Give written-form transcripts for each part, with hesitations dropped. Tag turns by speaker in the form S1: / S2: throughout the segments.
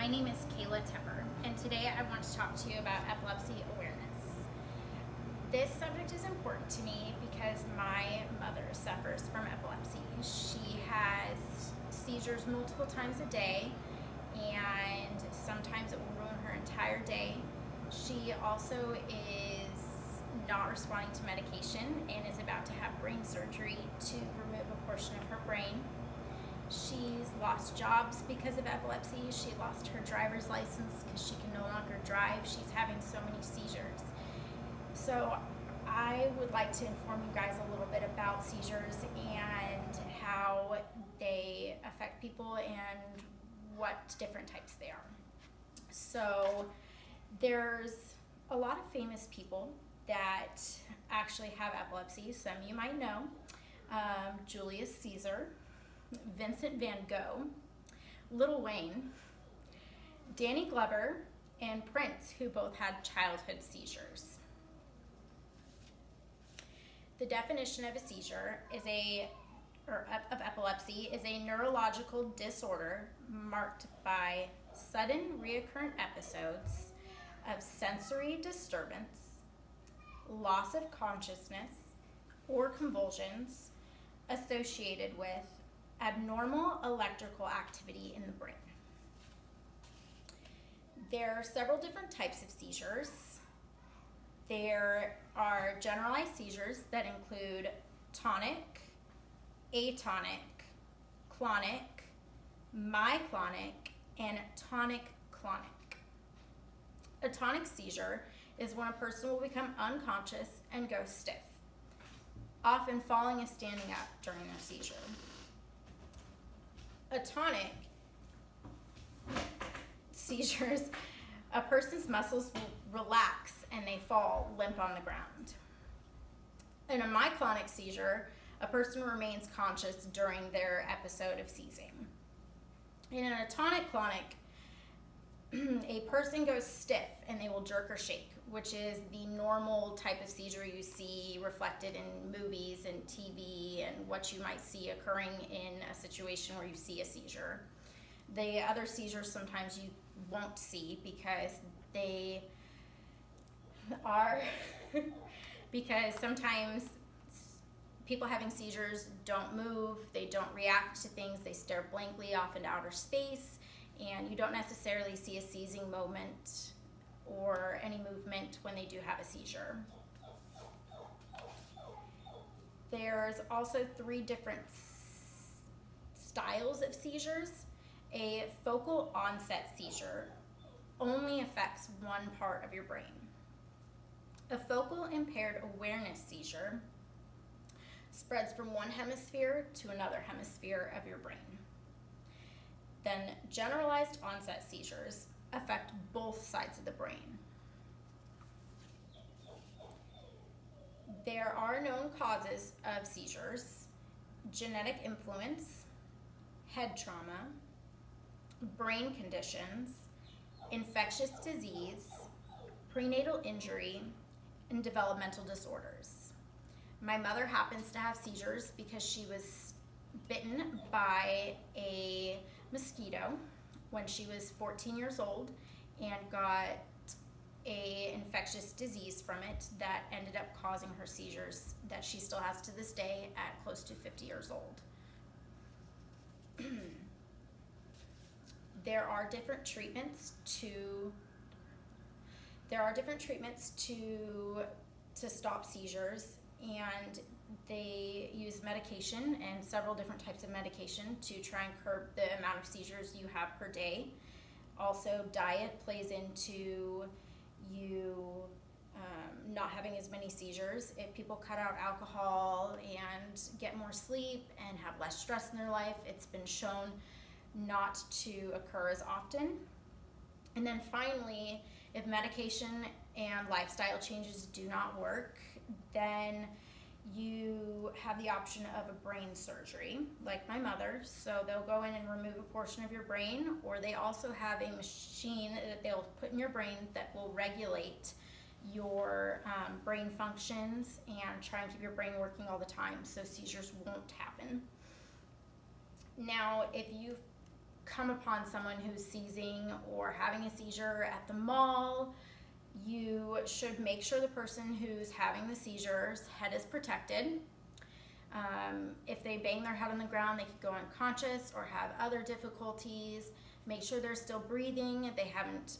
S1: name is Kayla Tepper, and today I want to talk to you about epilepsy awareness. This subject is important to me because my mother suffers from epilepsy. She has seizures multiple times a day, and sometimes it will ruin her entire day. She also is not responding to medication and is about to have brain surgery to remove a portion of her brain. She's lost jobs because of epilepsy. She lost her driver's license because she can no longer drive. She's having so many seizures. So I would like to inform you guys a little bit about seizures and how they affect people and what different types they are. So there's a lot of famous people that actually have epilepsy. Some you might know. Julius Caesar, Vincent van Gogh, Lil Wayne, Danny Glover, and Prince, who both had childhood seizures. The definition of a seizure of epilepsy is a neurological disorder marked by sudden recurrent episodes of sensory disturbance, loss of consciousness, or convulsions associated with abnormal electrical activity in the brain. There are several different types of seizures. There are generalized seizures that include tonic, atonic, clonic, myoclonic, and tonic-clonic. A tonic seizure is when a person will become unconscious and go stiff, often falling and standing up during their seizure. Atonic seizures, a person's muscles will relax and they fall limp on the ground. In a myoclonic seizure, a person remains conscious during their episode of seizing. In an atonic-clonic, a person goes stiff and they will jerk or shake, which is the normal type of seizure you see reflected in movies and TV and what you might see occurring in a situation where you see a seizure. The other seizures sometimes you won't see because they are because sometimes people having seizures don't move, they don't react to things, they stare blankly off into outer space, and you don't necessarily see a seizing moment or any movement when they do have a seizure. There's also three different styles of seizures. A focal onset seizure only affects one part of your brain. A focal impaired awareness seizure spreads from one hemisphere to another hemisphere of your brain. Then generalized onset seizures affect both sides of the brain. There are known causes of seizures: genetic influence, head trauma, brain conditions, infectious disease, prenatal injury, and developmental disorders. My mother happens to have seizures because she was bitten by a mosquito when she was 14 years old and got a infectious disease from it that ended up causing her seizures that she still has to this day at close to 50 years old. There are different treatments to stop seizures, and they use medication and several different types of medication to try and curb the amount of seizures you have per day. Also, diet plays into you not having as many seizures. If people cut out alcohol and get more sleep and have less stress in their life, it's been shown not to occur as often. And then finally, if medication and lifestyle changes do not work, then you have the option of a brain surgery, like my mother. So they'll go in and remove a portion of your brain, or they also have a machine that they'll put in your brain that will regulate your brain functions and try and keep your brain working all the time so seizures won't happen. Now, if you come upon someone who's seizing or having a seizure at the mall, you should make sure the person who's having the seizures head is protected. If they bang their head on the ground, they could go unconscious or have other difficulties. Make sure they're still breathing, if they haven't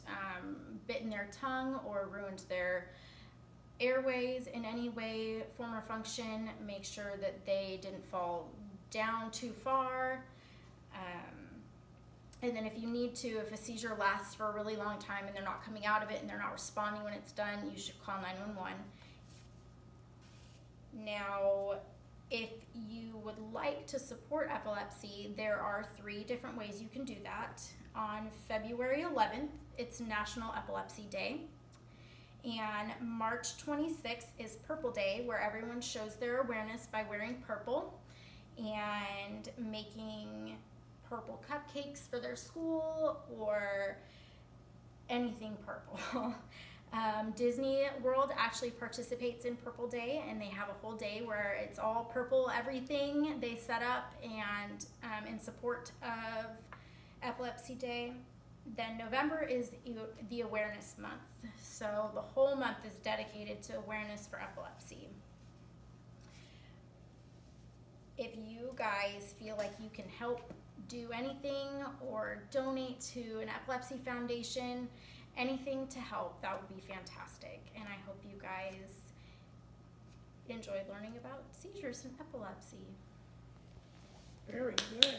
S1: bitten their tongue or ruined their airways in any way, form, or function. Make sure that they didn't fall down too far. And then if you need to, if a seizure lasts for a really long time and they're not coming out of it and they're not responding when it's done, you should call 911. Now, if you would like to support epilepsy, there are 3 different ways you can do that. On February 11th, it's National Epilepsy Day. And March 26th is Purple Day, where everyone shows their awareness by wearing purple and making purple cupcakes for their school or anything purple. Disney World actually participates in Purple Day, and they have a whole day where it's all purple everything they set up and in support of Epilepsy Day. Then November is the awareness month, so the whole month is dedicated to awareness for epilepsy. If you guys feel like you can help do anything or donate to an epilepsy foundation, anything to help, that would be fantastic. And I hope you guys enjoyed learning about seizures and epilepsy.
S2: Very good.